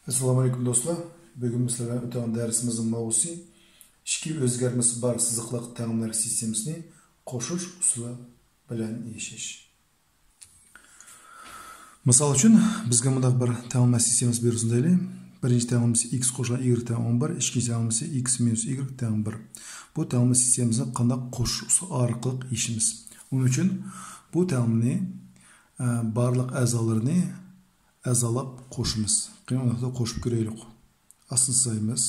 Assalomu alaykum do'stlar. Bugun sizlarga o'tgan darsimizning mavzusi ikki o'zgarmasi bor siziqliq ta'limlar sistemasini qo'shish usuli bilan yashash. Misol uchun bizga bunday bir ta'limlar sistemasi berilsin deylik. Birinchi ta'limimiz x qo'shilgan y tan 11, ikkinchi ta'limimiz x minus y tan 1. Bu ta'limlar sistemasini qanday qo'shish usuli orqali yashaymiz. Uning uchun bu ta'limni barliq a'zolarini a'zolab qo'shimiz. Qiynoqda qo'shib ko'raylik. Aslini saymiz.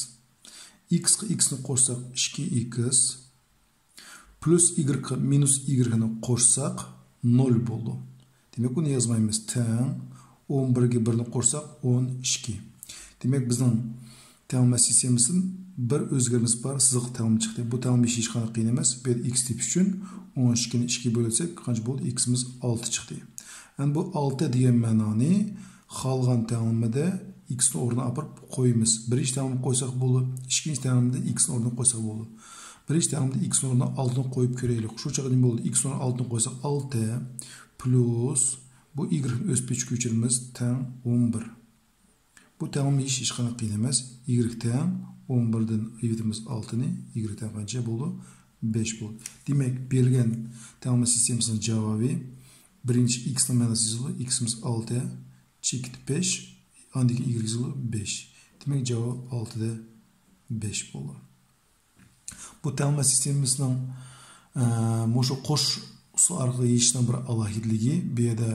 X ga x ni qo'shsak 2x plus y ga minus y ni qo'shsak 0 bo'ldi. Demak, buni yozmaymiz. Tan 11 ga 1 ni qo'shsak 12. Demak, bizning ta'limlar sistemasida bir o'zgarmasi bor siziq ta'lim chiqdi. Bu ta'lim hech qanday qiyin emas. Bu x tip uchun 12 ni 2 bo'lsak, qancha bo'ldi? X imiz 6 chiqdi. Yani bu 6 degan ma'noni qolgan ta'limda x ni o'rniga olib qo'yamiz. Birinchi ta'limni qo'ysak bo'ldi, ikkinchi ta'limda x ni o'rniga qo'ysak bo'ldi. Birinchi ta'limda x ni o'rniga 6 ni qo'yib ko'raylik. Shu chaqda nima bo'ldi? X ni o'rniga 6 ni qo'ysak 6 plus bu y ni o'sib ko'chiramiz tan 11. Bu ta'lim hech qanday qiyin emas. Y tan 11 dan aytamiz 6 ni, y tan qancha bo'ldi? 5 bo'ldi. Demak, berilgan ta'lim sistemasining javobi birinchi x ni ma'nosi yozildi. X imiz 6 chekit 5, andagi y yozildi 5. Demak, javob 6 da 5 bo'ldi. Bu ta'lim sistemasining mushu qo'sh usul orqali yechishning bir alohidligi, bu yerda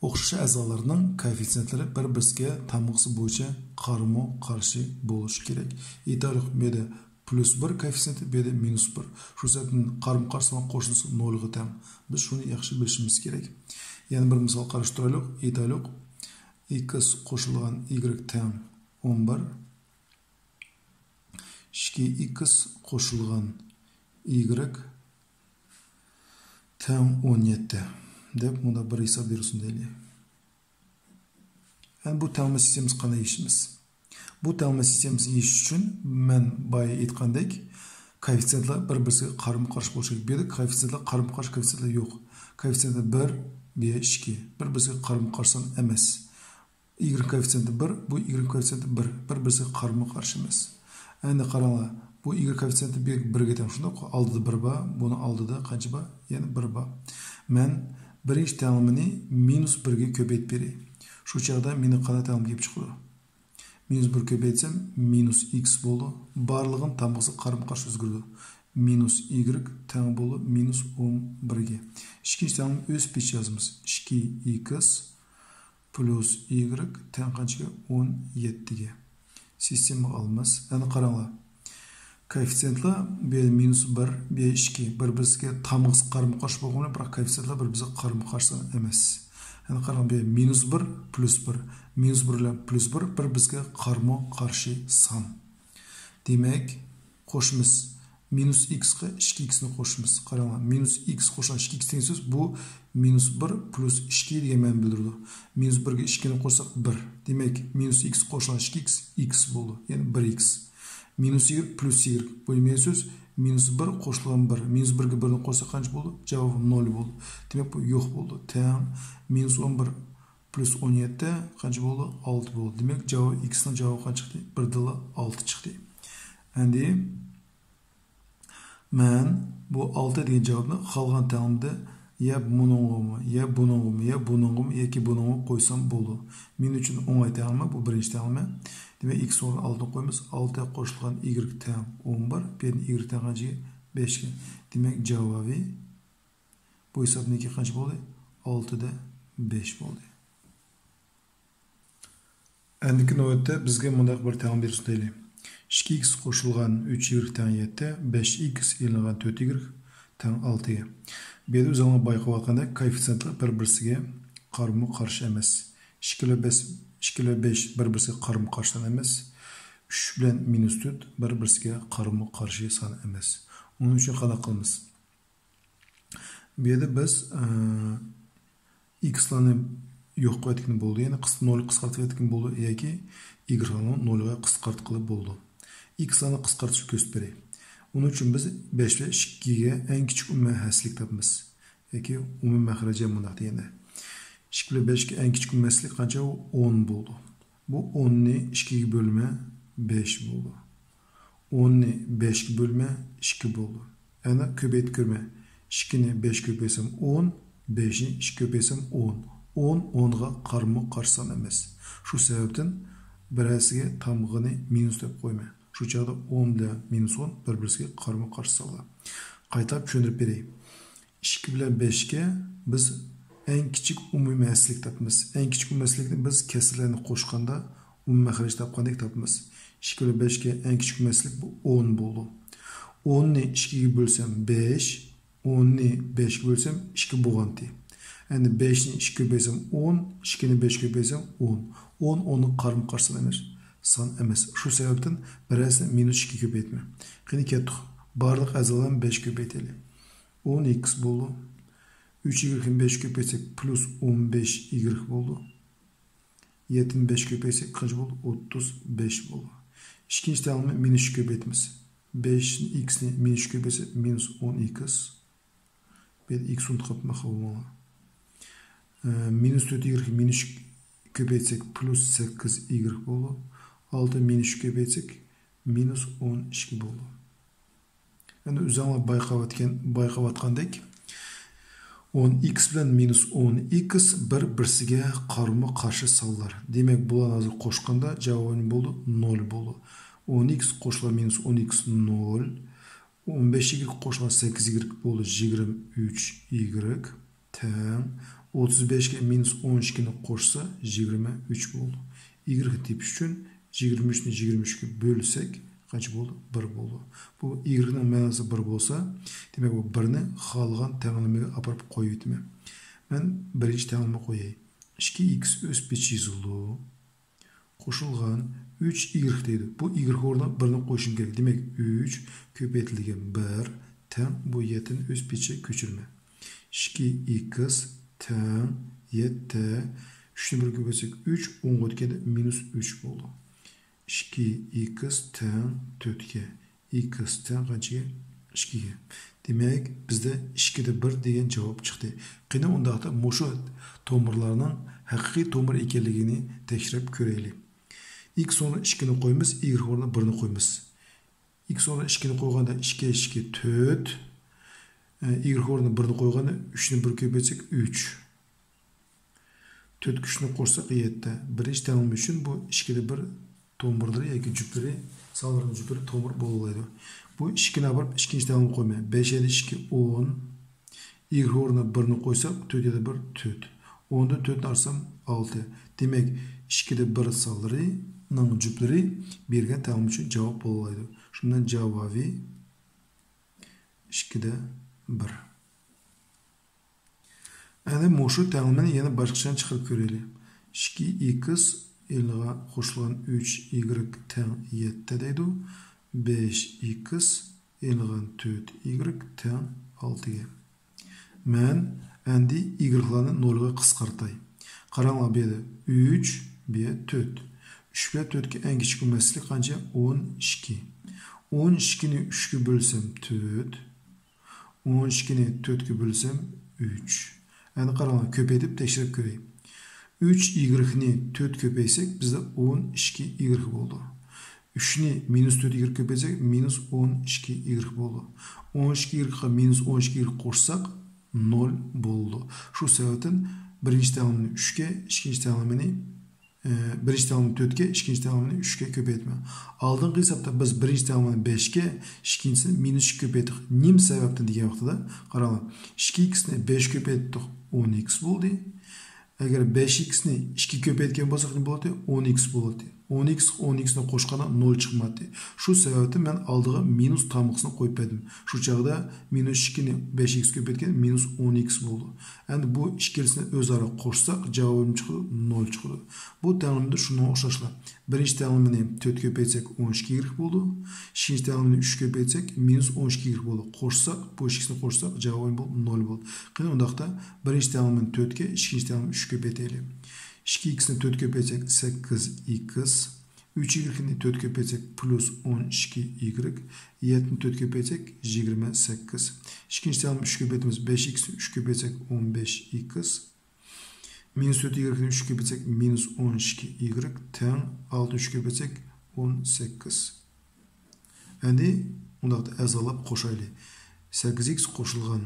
o'xshash a'zolarning koeffitsentlari bir-biriga tamg'isi bo'yicha qarama-qarshi bo'lishi kerak. Aytaylik, bu yerda plus 1 koeffitsient, bu yerda minus 1. Shu sababdan qarama-qarshi qo'shilsa 0 ga teng. Biz shuni yaxshi bilishimiz kerak. Yana bir misol qarash turaylik. Aytaylik, x qo'shilgan y tan 11, 2x qo'shilgan y tan 17 deb bunda bir hisob bersin deylik. Yani bu ta'lim sistemasi qanday yashaymiz? Bu ta'lim sistemasi yashash uchun men boya aytgandek koeffitsiyentlar bir-biriga qarama-qarshi bo'lishi kerak. Bu yerda koeffitsiyentlar qarama-qarshi koeffitsiyentlar yo'q. Koeffitsiyentlar 1, bu 2. Bir-biriga qarama-qarshi emas. Y koeffitsiyenti 1, bu y koeffitsiyenti 1. Bir-biriga qarama-qarshi emas. Endi qaranglar, bu y koeffitsiyenti 1 ga teng. Shunda oldida 1 bor, buni oldida qancha bor? Yana 1 bor. Men birinchi ta'limini minus 1 ga ko'paytirib beray. Shu chaqda meni qanday ta'lim kelib chiqadi? Minus 1 ko'paytsam minus x bo'ldi. Barlig'im tamg'isi qarama-qarshi o'zgardi. Minus y teng bo'ldi minus 11 ga. Ikkinchi ta'lim o'z pech yozamiz. 2x plus y teng qanchaga? 17 ga. Sistema olamiz. Endi qaranglar. Koeffitsiyentlar bu minus 1, bu 2. Bir-biriga tamg'isi qarama-qarshi bo'lganda, biroq koeffitsiyentlar bir-biriga qarama-qarshi emas. Yani qarang, bu minus 1 plus 1. Minus 1 bilan plus 1 bir-biriga qarama-qarshi son. Demak, qo'shimiz minus x ga 2x ni qo'shimiz. Qaranglar, minus x qo'shgan 2x tengsiz, bu minus 1 plus 2 degan ma'no bildiradi. Minus 1 ga 2 ni qo'shsak 1. Demak, minus x qo'shgan 2x x bo'ldi. Ya'ni 1x. Minus y plus y. Bu nima so'z? Minus 1 qo'shilgan 1. Minus 1 ga 1 ni qo'shsak qancha bo'ldi? Javob 0 bo'ldi. Demak, bu yo'q bo'ldi. Teng minus 11 plus 17 qancha bo'ldi? 6 bo'ldi. Demak, javob x ning javobi qancha chiqdi? 1,6 chiqdi. Endi men bu 6 degan javobni qolgan ta'limda ya buningmi, ya buningmi, ya buningmi yoki buningmi qo'ysam bo'ldi. Men uchun o'ng'ay ta'lim bu birinchi ta'lim. Demak, x o'rniga 6 qo'yamiz. 6 qo'shilgan y tan 11, bu y tan qanchaga? 5 ga. Demak, javobi bu hisobniki qancha bo'ldi? 6 da 5 bo'ldi. Endiki navbatda bizga bunday bir ta'lim bersin deylik. 2x qo'shilgan 3y tan 7, 5x ilingan 4y tan 6 ga. Bu yerda o'zingizlar bayqayotgandek koeffitsiyentlar bir-biriga qarama-qarshi emas. 2 ile 5 bir-biriga qarama-qarshi emas. 3 bilan minus 4 bir-biriga qarama-qarshi son emas. Uning uchun qanday qilamiz? Bu yerda biz x larni yo'q qo'yayotgan bo'ldi. Ya'ni 0 qisqartirayotgan bo'ldi yoki y larni 0 ga qisqartib bo'ldi. X larni qisqartishni ko'rsatib beray. Uning uchun biz 5 va 2 ga eng kichik umumiy haslik topamiz. Yoki umumiy maxrajni bundaq deganda. 2 bilan 5 ga eng kichik umumiy haslik qancha? 10 bo'ldi. Bu 10'ni 2'ye bölme 5 buldu. 10'ni 5'e bölme 2 buldu. Yani köpeyt görme. 2'ni 5 köpeysem 10, 5'ni 2 köpeysem 10. 10, 10'ga karma karsan emas. Şu sebepten birisiga tamgını minus dep koyma. Şu çağda 10 ile minus 10 bir-birisiga karma karşı sağlar. Qaytap tushuntirib beray. 2 bilan 5'ga biz en kichik umumiy aslik topamiz. En kichik umumiy aslikni biz kesirlarni qo'shganda umumiy maxraj topgandek topamiz. 2 bilan 5'ga en kichik umumiy aslik bu 10 bo'ldi. 10'ni 2'ye bölsem 5, 10'ni 5'e bölsem 2 bo'lgandi. Endi 5'ni 2 köpeysem 10, 2'ni 5 köpeysem 10. 10 10'ning qarama qarşısına emas, son emas. Şu sebepten birisini minus 2 köpeytme. Qani ketdik. Barliq azalarni 5 köpeytelim. 10x bo'ldi. 3y 5 köpeysek plus 15y bo'ldi. 7'ni 5 köpeysek kaç bo'ldi? 35 bo'ldi. İkinci tanımı minus 2 köpeytimiz. 5x'ni minus 2 köpeysek minus 10x. Bir x unutqapmaq olmalı. Minus 4y minus köpeytsek plus 8y bo'ldi. 6 minus 2 köpeytsek minus 12 bo'ldi. Yani üzerine bayqavatqandek 10x bilan minus 10x bir-birisiga qarama qarshi sonlar. Demak, bularni hozir qo'shganda javob bo'ldi 0 bo'ldi. 10x qo'shilgan minus 10x 0. 15y qo'shilgan 8y bo'ldi 23y teng 35 ga minus 12 ni qo'shsa 23 bo'ldi. Y tepish uchun 23 ni 23 ga bo'lsak qancha bo'ldi? 1 bo'ldi. Bu y'ning ma'nosi 1 bo'lsa, demak bu 1 ni xolgan tanglamaga olib qo'yib o'tman. Men birinchi tanglama qo'yay. 2x o'z pech yozildi. Qo'shilgan 3y deydi. Bu y o'rniga 1 ni qo'shishim kerak. Demak 3 ko'paytirilgan 1 teng bu 7 ni o'z pechiga ko'chirma. 2x teng 7 3 ni 1 ko'paytsak 3 10 o'tganda minus 3 bo'ldi. 2x teng 4'ga. X teng qanchaga? 2'ga. Demek bizde 2'de 1 degan javob chiqdi. Qani undaqda mushu tomirlarning haqiqiy tomir ekanligini tekshirib ko'raylik. X o'rniga 2 ni qo'yamiz, y o'rniga 1 ni qo'yamiz. X o'rniga 2 ni qo'yganda 2 2 4, y o'rniga 1 ni qo'yganda 3 ni 1 ko'paytsak 3. 4 3 ni qo'shsak 7. Birinchi tanlama uchun bu 2'de 1 tomirlari yoki juplari, sonlarning juplari tomir bo'laydi. Bu 2 ni olib ikkinchi tanlama qo'yma. 5 7 2 10. Y o'rniga 1 ni qo'ysak 4 7 1 4. 10 dan 4 ni olsam 6. Demak, 2'de 1 sonlarining juplari bergan tanlama uchun javob bo'laydi. Shundan javobi 2'de 1. Endi mushu tanlamani yana boshqacha chiqarib ko'raylik. 2x elga qo'shilgan 3y teng 7 deydi. 5x elgan 4y teng 6 ga. Men endi y'larni 0 ga qisqartay. Qaranglar bu yerda 3 bu 4. 3 bilan 4 ga eng kichik maslik qancha? 12. 12 ni 3 ga bo'lsam 4. 12 ni 4 ga bo'lsam 3. Endi qaranglar, ko'paytib tekshirib ko'ray. 3y ni 4 köpeysek bizde 12y oldu. 3 ni minus 4y köpeysek minus 12y oldu. 12y minus 12y qo'shsak 0 bo'ldi. Shu sebepten birinchi tanlamani 3 ga, ikkinchi tanlamani birinchi tanlamani 4 ga, ikkinchi tanlamani 3 ga ko'paytma. Oldingi hisobda biz birinchi tanlamani 5 ga, ikkinchisini minus 2 ko'paytdik. Nim sababdan degan vaqtida qaranglar. 2x ni 5 ko'paytdik 10x bo'ldi. Eğer 5x ni 2 köpeytken bo'lsak ne bo'ladi? 10x bo'ladi. 10x ni qo'shganda 0 chiqmadi. Shu sababdan men oldiga minus tamg'isini qo'yib berdim. Shu chaqda minus 2 ni 5x ko'paytgan minus 10x bo'ldi. Endi bu ikkilisini o'zaro qo'shsak javobim chiqdi 0 chiqdi. Bu tanlamda shunga o'xshashlar. Birinchi tanlamani 4 ko'paytsak 12y bo'ldi. Ikkinchi tanlamani 3 ko'paytsak minus 12y bo'ldi. Qo'shsak, bu ikkisini qo'shsak javobim bo'ldi 0 bo'ldi. Qani undaqda birinchi tanlamani 4 ga, ikkinchi tanlamani 3 ko'paytaylik. 2x ni 4 ko'paytsak 8x, 3y ni 4 ko'paytsak plus 12y, 7 ni 4 ko'paytsak 28. İkinci tanlamı 3 ko'paytimiz 5x ni 3 ko'paytsak 15x. minus 4 y'ni 3 köpetsek minus 12 y teң 6 3 köpetsek 18. Endi undaqda azalab qo'shaylik. 8x qo'shilgan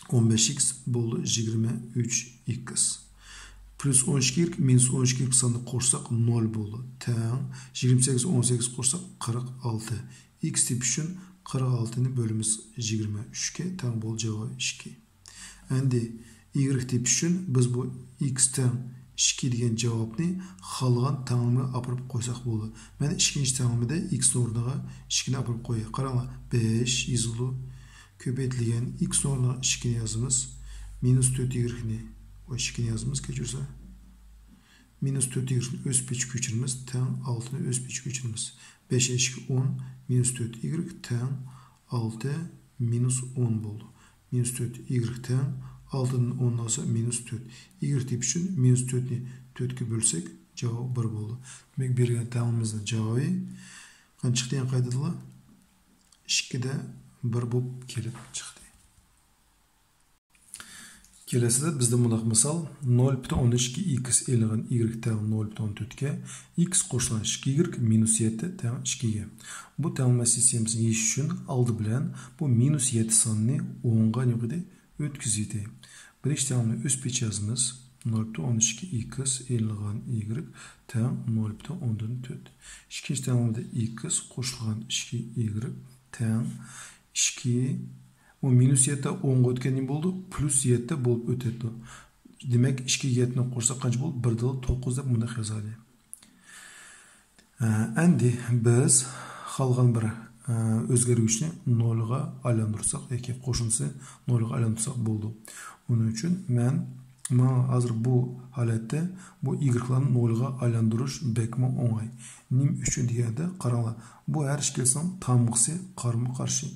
15x bo'ldi 23x. Plus 12 minus 12 sanını qo'shsak 0 bo'ldi. Teң 28 18 qo'shsak 46. X tip üçün 46'ni bölümümüz 23'ke teң bol cevabı 2. Endi Y tip üçün biz bu x teң 2 degan javobni xalgan tengimi apırıp qo'ysak bo'ldi. Mana ikkinchi tengimida x o'rniga 2 ni apırıp qo'yay. Qaranglar 5 yozildi. Ko'paytirilgan x o'rniga 2 ni yozamiz. Minus 4 y ni o 2 ni yozamiz kechirsa. Minus 4 y ni o'z pechi ko'chiramiz. Teң 6 ni o'z pechi ko'chiramiz. 5 2 10 minus 4 y teң 6 minus 10 bo'ldi. Minus 4 y teң 6'nın 10 olsa minus 4. Y tip üçün minus 4'ni 4'ke bölsek cevabı 1 oldu. Demek bergen tengimizin cevabı qancha chiqdi degan qaydalar 2'de 1 bo'lib kelib chiqdi. Kelasida bizda mundaq misol 0.12x elingan y teң 0.14 ga x qo'shilgan 2y minus 7 teң 2 ga. Bu tengma sistemamizni yechish uchun oldi bilan bu minus 7 sonini 10 ga yo'qida o'tkazadi. Birinchi tengni o'z pech yozamiz. 0.12x elingan y teң 0.14. Ikkinchi tengimizda x qo'shilgan 2y teң 2. O minus 7 10'ga o'tgan bo'ldi, plus 7 bo'lib o'tadi. Demak 2 7ni qo'shsak qancha bo'ldi? 1.9 deb buni yozadi. Endi biz qolgan bir o'zgaruvchini 0 ga aylantirsak yoki qo'shimcha 0 ga aylantirsak bo'ldi. Uning uchun men hozir bu holatda bu y'larni 0 ga aylantirish bekma o'ng'ay. Nim uchun deganda qaranglar, bu har ikkalasining tamg'isi qarama-qarshi.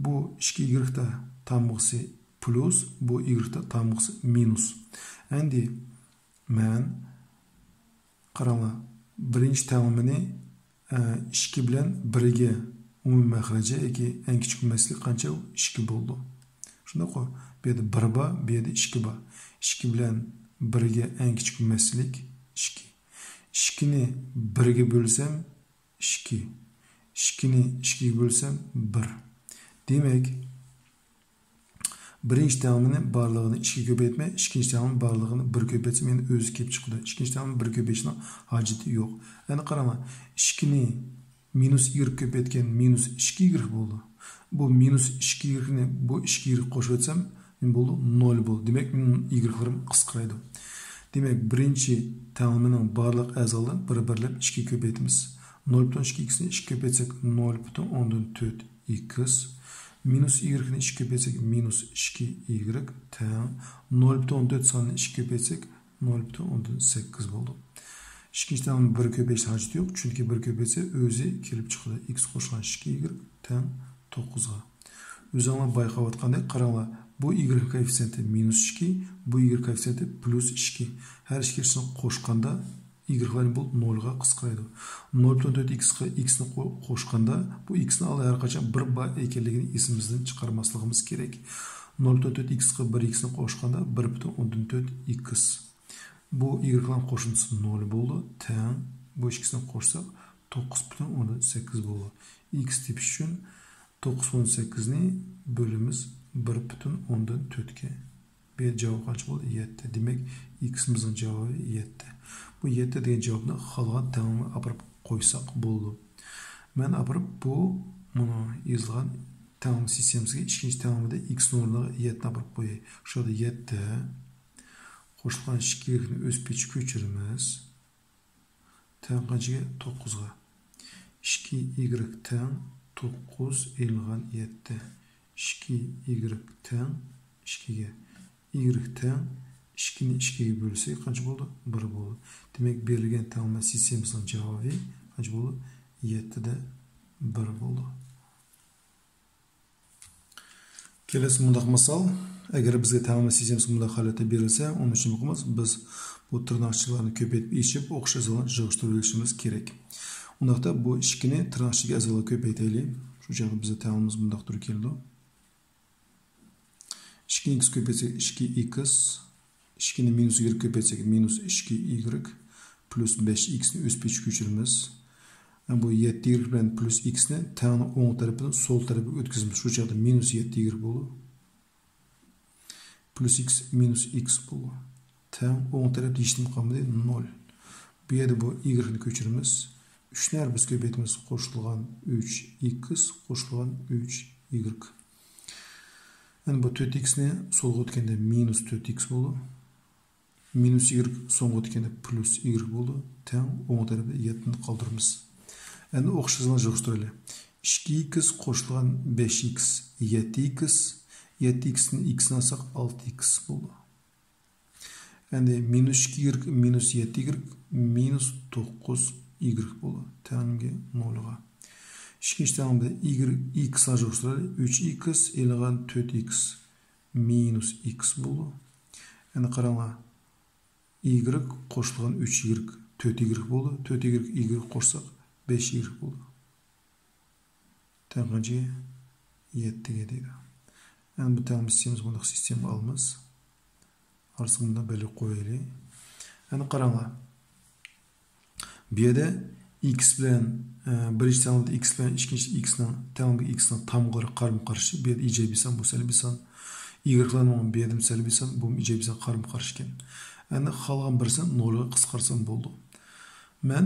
Bu 2y'da tamg'isi plus, bu y'da tamg'isi minus. Endi men qaranglar, birinchi tengimini 2 bilan 1 ga umumiy maxraji yoki eng kichik maslik qancha? 2 bo'ldi. Shunda qo'y. Bu yerda 1 bor, bu yerda 2 bor. 2 bilan 1 ga eng kichik maslik 2. 2 ni 1 ga bo'lsam 2. 2 ni 2 ga bo'lsam 1. Demek birinchi tengimini barlig'ini 2 ko'paytmay, ikkinchi tengimini barlig'ini 1 ko'paytsam meni o'zi kelib chiqdi. Ikkinchi tengimni 1 ko'paytishning hojati yo'q. Endi qarama, 2 ni minus y ko'paytgan minus 2y bo'ldi. Bu minus 2y ni bu 2y qo'shib o'tsam, men bo'ldi 0 bo'ldi. Demak, mening y'larim qisqaradi. Demak, birinchi tengimining barliq a'zolari bir-birlab 2 ko'paytamiz. 0.2x ni 2 ko'paytsak 0.14x minus y ni 2 köpetsek minus 2y teң 0.14 sonini 2 köpetsek 0.18 bo'ldi. Ikkinchi tengni 1 köpeyish hojati yo'q, chunki 1 köpetse o'zi kelib chiqdi. X qo'shilgan 2y teң 9 ga. O'zinglar bayqayotgandek qaranglar, bu y koeffitsiyenti minus 2, bu y koeffitsiyenti plus 2. Har ikkalasini qo'shganda y'lar bu 0 ga qisqaradi. 0.4x ga x ni qo'shganda bu x ni har qachon 1 bar ekanligini esimizdan chiqarmasligimiz kerak. 0.4x ga 1x ni qo'shganda 1.14x. Bu y'lar qo'shimchasi 0 bo'ldi. Teң bu ikkisini qo'shsak 9.18 bo'ldi. X tip uchun 9.18 ni bölümümüz 1.14 ga. Bu javob qancha bo'ldi? 7. Demak, x'imizning javobi 7. Bu 7 degan javobni xalqat tengimi apirib qo'ysak bo'ldi. Men apirib bu buni yozgan tengim sistemasiga ikkinchi tengimida x o'rniga 7 apirib qo'yay. Shunda 7 qo'shilgan 2 ni o'z pechi ko'chiramiz. Teң qanchaga? 9 ga. 2y teң 9 elingan 7. 2y teң 2 ga. Y teң 2 ni 2 ga bölsek qancha bo'ldi? 1 bo'ldi. Demak, berilgan tengma sistemasining javobi qancha bo'ldi? 7 da 1 bo'ldi. Kelasi mundaq misol, agar bizga tengma sistemasi mundaq holatda berilsa, uni uchun qilamiz, biz bu tirnoqchalarni ko'paytirib eshib, o'qish azolarni yig'ishtirib olishimiz kerak. Undaqda bu 2 ni tirnoqchaga azolar ko'paytiraylik. Shu joyda bizga tengimiz mundaq turib keldi. 2x ko'paytirsak 2x 2'ni minus y köpetsek minus 2y plus 5x'ni üst peç köçürümüz. Bu 7y bilen plus x'ni tağının oң tarafından sol tarafa ötküzümüz. Şu çağda minus 7y bolu. Plus x minus x bolu. Tağın oң tarafı işlem kalmadı 0. Bu yerde bu y'ni köçürümüz. 3 ner biz köpetimiz koşulgan 3x koşulgan 3y. Yani bu 4x'ni solga ötkende minus 4x bolu. Minus y soңga ötkende plus y bolu. Tağın oң tarafı 7'ni kaldırımız. Yani okşasına joğuşturalım. 2x koşulgan 5x 7x 7x'nin x'ini alsak 6x bolu. Yani minus 2y minus 7y minus 9y bolu. Tağınımge 0'a. İkinci tağımda x'ına joğuşturalım. 3x ilgan 4x minus x bolu. Yani qarama y koşulgan 3y 4y bolu. 4y y koşsak 5y bolu. Tağıncı 7'ge deydi. Yani bu tağım sistemimiz bundaq sistem almaz. Arsımında belli koyaylı. Yani qarama. Bu yerda x bilen birinci tağımda x bilen ikinci x'nin tağımda x'nin tam qarşı. Bu yerda ijobiy san bu salbiy san. Y-larning bu yerda salbiy san, bu ijobiy san qarşı ekan. Yani qalgan birsin 0'ga qisqartsam boldi. Men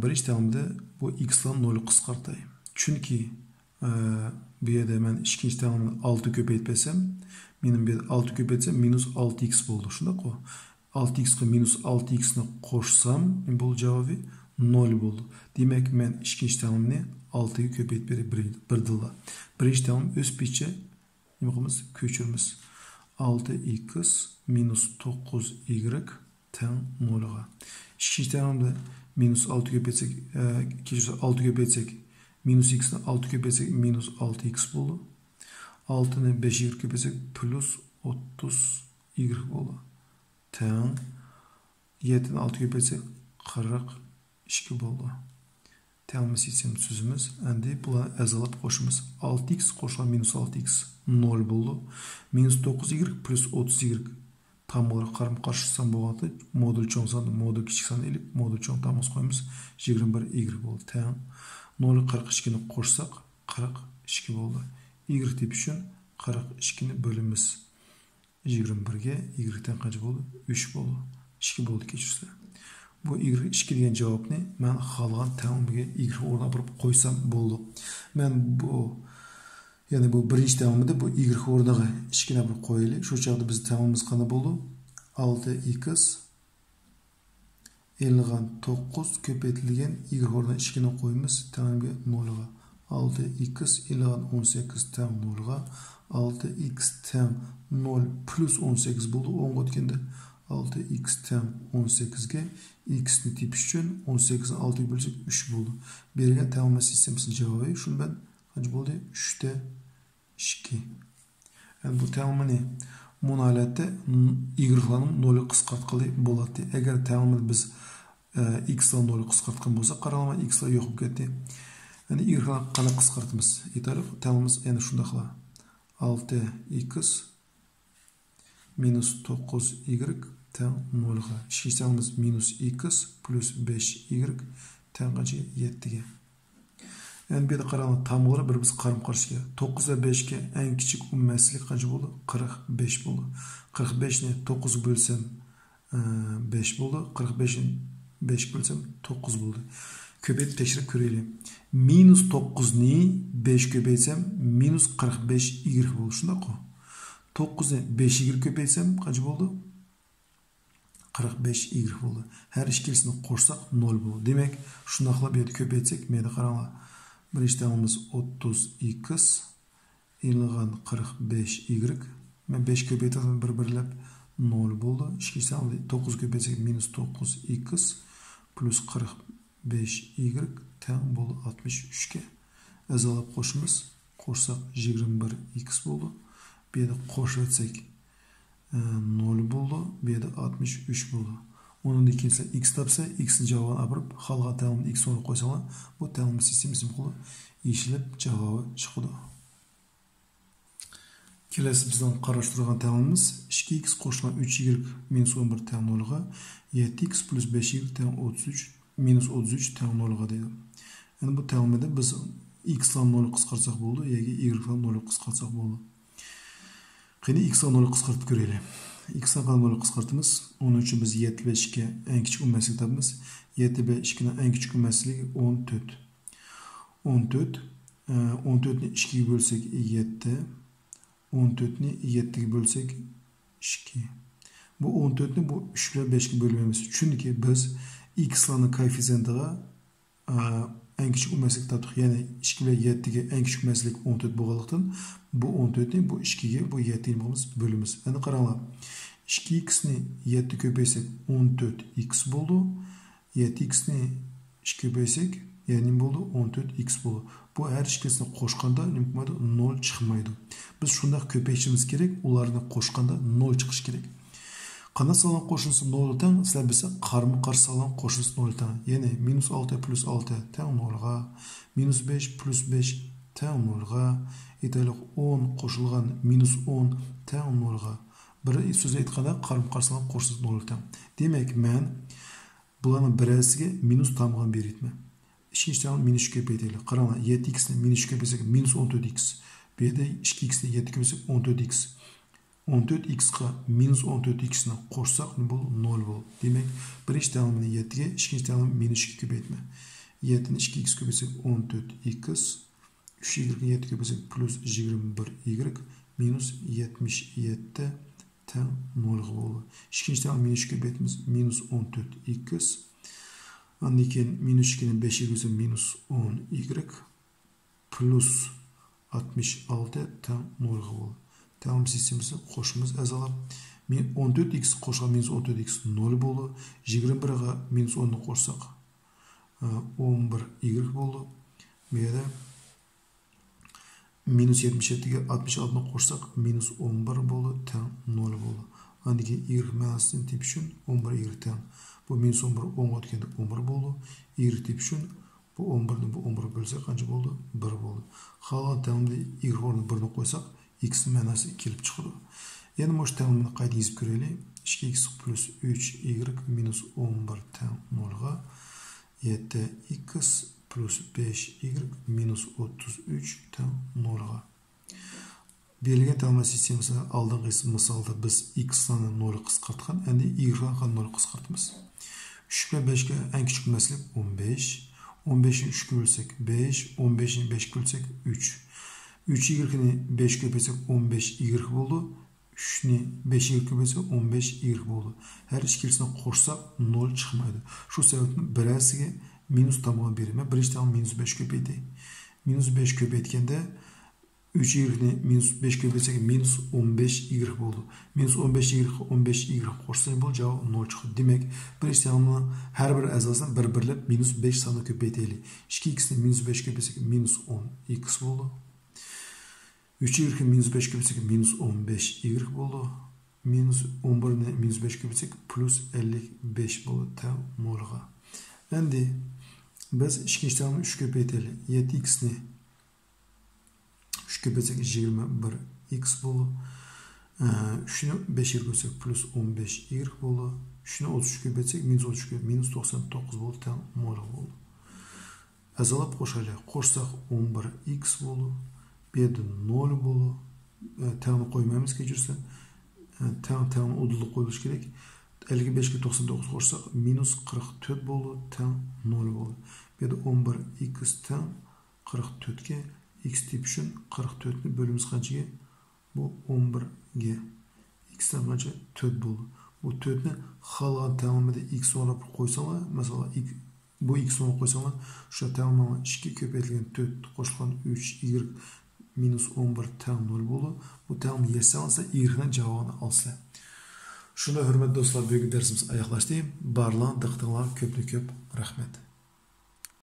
birinchi tağımda bu x'larni 0'ga qisqartay. Chunki bu yerda men ikinci tağımni 6 köpeytpesem, mening bu yerda 6 köpeytsem minus 6x boldi. Shundaq-ku. 6x ga minus 6x'ni qo'shsam, bu javobi 0 boldi. Demak, men ikinci tağımni 6'ga köpeytib berib birdilla. Birinchi tağım öz peçe nima qilamiz? Ko'chiramiz. 6x minus 9y teng 0'ga. İkinci tağımda minus 6 köpetsek, 6 köpetsek minus x'ni 6 köpetsek minus 6x boldu. 6'ni 5y köpetsek plus 30y boldu. Teng 7'ni 6 köpetsek 42 boldu. Tağımı sistem tüzümüz. Endi bularni azalab qo'shimiz. 6x qo'shgan minus 6x 0 boldu. Minus 9y plus 30y tam olarak qarama-qarshi san bo'lganda modul cho'ng sanni modul kichik sanni ilib modul cho'ng tamos qo'yamiz. 21y bo'ldi. Teng 0.42 ni qo'shsak 42 bo'ldi. Y tip uchun 42 ni bo'limiz 21 ga y teng qancha bo'ldi? 3 bo'ldi. 2 bo'ldi kechirsizlar. Bu y2 degan javobni men xohlagan tağımga y o'rniga burib qo'ysam bo'ldi. Men bu yani bu birinchi tağımda bu y o'rniga 2 ni burib qo'yaylik. Shu chaqda biz tağımımız qanday bo'ldi? 6x ilgan 9 ko'paytirilgan y o'rniga 2 ni qo'yamiz. Tağımga 0'ga. 6x ilgan 18 teng 0'ga. 6x teng 0 plus 18 bo'ldi. 10 o'tganda 6x teng 18 ga x ni tepish uchun 18 ni 6 ga bo'lsak 3 bo'ldi. Berilgan tağım sistemasining javobi shuni ben qancha bo'ldi? 3 ta 2. Yani bu tağımni bu holatda y-larni 0'ga qisqartqili bo'ladi. Agar tağımni biz x-larni 0'ga qisqartgan bo'lsa, qaralama x-lar yo'q bo'lib ketdi. Yani y-larni qanday qisqartamiz? Aytaylik, tağımimiz yana shunday qiladi. 6x minus 9y teng 0'ga. İkinci tağımız minus x plus 5y teng qancha? 7 ga. Yani bir de qaralama tamları bir biz qarama-qarshiga 9 ve 5 ga eng kichik umumiylik qancha bo'ldi? 45 bo'ldi. 45 ni 9 ga bo'lsam 5 bo'ldi. 45 ni 5 ga bo'lsam 9 bo'ldi. Ko'paytirib tekshirib ko'raylik. Minus 9 ni 5 ko'paytsam minus 45y bo'ldi. Shundaq-ku. 9 ni 5 y ko'paytsam qancha bo'ldi? 45y bo'ldi. Her ikkilisini qo'shsak 0 bo'ldi. Demak, shundaqla bu yerda ko'paytsak, menda qaranglar. Birinchi tağımımız 30x ilgan 45y. Men 5 köpeytirdim bir-birlab 0 bo'ldi. İkinci tağımda 9 köpeytsek minus 9x plus 45y teng bo'ldi 63 ga. Azalab qo'shimiz. Qo'shsak 21x bo'ldi. Bu yerda qo'shib etsak 0 bo'ldi. Bu yerda 63 bo'ldi. Onun ikincisi x tapsa x'ni javobini apirib, xalqa tağımni x o'rniga qo'ysalar, bu tağım sistemasi qilib ishilib javobi chiqadi. Kelesi bizden qaraştırgan təlimimiz 2x qoşulan 3y minus 11 təң 0'ga 7x plus 5y təң 33 minus 33 təң 0'ga deydi. Yani bu təlimde biz x lan 0'ı qısqartsak boldu, yoki y lan 0'ı qısqartsak boldu. Qani x lan 0'ı qısqartıp göreli. X lan 0'ı qısqartımız. Onun için biz 7 ve 2 en küçük ümmeslik tapımız. 7 ve 2'nin en küçük ümmesliği 14. 14. 14'ni 2'ye bölsek 7. 14'ni 7'ye bölsek 2. Bu 14'ni bu 3 ile 5'e bölmemiz. Çünkü biz x'ların koefisiyentiga en küçük ümmeslik tapdık. Yani 2 ile 7'ye en küçük ümmeslik 14 boğalıqdan bu 14'ni bu 2'ye bu 7'ye bölümüz. Yani qaranglar. 2x'ni 7 köpeysek 14x boldu. 7x'ni 2 köpeysek yani boldu 14x boldu. Bu her ikisini qoşqanda nima bo'ladi? 0 chiqmaydi. Biz shunday ko'payishimiz kerak, ularni qo'shganda 0 chiqish kerak. Qanday sağlam qo'shilsa 0 teng, sizlar bilsa qarama-qarshi sağlam qo'shilsa 0 teng. Ya'ni -6 plus 6 teng 0'ga, -5 plus 5 teng 0'ga, aytaylik 10 qo'shilgan -10 teng 0'ga. Bir so'z aytganda qarama-qarshi sağlam qo'shilsa 0 teng. Demak, men bularning birasiga minus tamg'an beryapman. İkinci tane minus köpeyteyle. Qaranglar 7x'ni minus köpeysek minus 14x. Bu yerda 2x'ni 7 köpeysek 14x. 14x'ga minus 14x'ni qo'shsak ne bo'ladi? 0 bo'ladi. Demak, birinchi ta'limni 7 ga, ikkinchi ta'lim minus 2 köpeytme. 7'ni 2x köpeysek 14x. 3y 7 köpeysek plus 21y minus 77 teng 0 bo'ladi. İkinci ta'lim minus köpeytimiz minus 14x. Ondan keyin minus 2'nin 5'e göre minus 10y plus 66 teng 0 bo'ladi. Ta'lim sistemasi qo'shimiz azalab 14x qo'shgan minus 14x 0 bo'ldi. 21'ga minus 10 ni qo'shsak 11y bo'ldi. Bu yerda minus 77'ga 66 ni qo'shsak minus 11 bo'ldi, teng 0 bo'ldi. Ondan keyin y ma'nosini tep uchun 11y teng. Bu minus 11 10 o'tganda 11 bo'ldi. Y tep uchun bu 11 ni bu 11 bölsek qancha bo'ldi? 1 bo'ldi. Qolgan ta'limda y o'rniga 1 ni qo'ysak x ma'nosi kelib chiqadi. Yana mana shu ta'limni qayta yozib ko'raylik. 2x plus 3y minus 11 teng 0'ga 7x plus 5y minus 33 teng 0'ga. Berilgan ta'lim sistemasi oldingi misolda biz x ni 0 qisqartgan, endi y ni 0 qisqartamiz. 3 bilan 5 ga en küçük ümmeslik 15. 15'ni 3 bölsek 5. 15'ni 5 bölsek 3. 3y-ni 5 köpeysek 15y bo'ldi. 3'ni 5y köpeysek 15y bo'ldi. Her ikisini qo'shsak 0 chiqmaydi. Shu sababdan birasiga minus tamg'an beraman. Birinchi ta'lim minus 5 köpeydi. Minus 5 köpeytganda 3y-ni minus 5 köpeysek minus 15y bo'ldi. Minus 15y qo'shsak bu javob 0 chiqadi. Demak, birinchi ta'limning har bir a'zosini bir-birlab minus 5 songa ko'paytaylik. 2x-ni minus 5 köpeysek minus 10x bo'ldi. 3y minus 5 köpeysek minus 15y bo'ldi. Minus 11'ni minus 5 köpeysek plus 55 bo'ldi teng 0'ga. Endi biz ikkinchi ta'limni 3 ko'paytaylik. 7x'ni 3 köpeysek 21x bo'ldi. 3'ni 5'e ko'rsak plus 15y bo'ldi. 3'ni 33 köpeysek minus 33 minus 99 bo'ldi teng 0 bo'ldi. Azalab qo'shaylik. Qo'shsak 11x bo'ldi. Bu yerda 0 bo'ldi. Tengni qo'ymaymiz kechirsa. Tengni o'dilni qo'yish kerak. 55 ga 99 qo'shsak minus 44 bo'ldi, teng 0 bo'ldi. Bu yerda 11x teng 44 ga x tep uchun 44 ni bölümümüz qanchaga? Bu 11 ga. X dan qancha? 4 bo'ldi. Bu 4 ni xalqan ta'limida x o'rnab qo'ysalar, masalan, bu x o'rnab qo'ysalar, shu ta'limni 2 ko'paytirilgan 4 qo'shilgan 3y minus 11 teng 0 bo'ldi. Bu ta'lim yechsa y ni javobini olsa. Shunda hurmatli do'stlar, bugungi darsimiz oyoqlashdi. Barlar, diqqatinglar ko'pni-ko'p rahmat.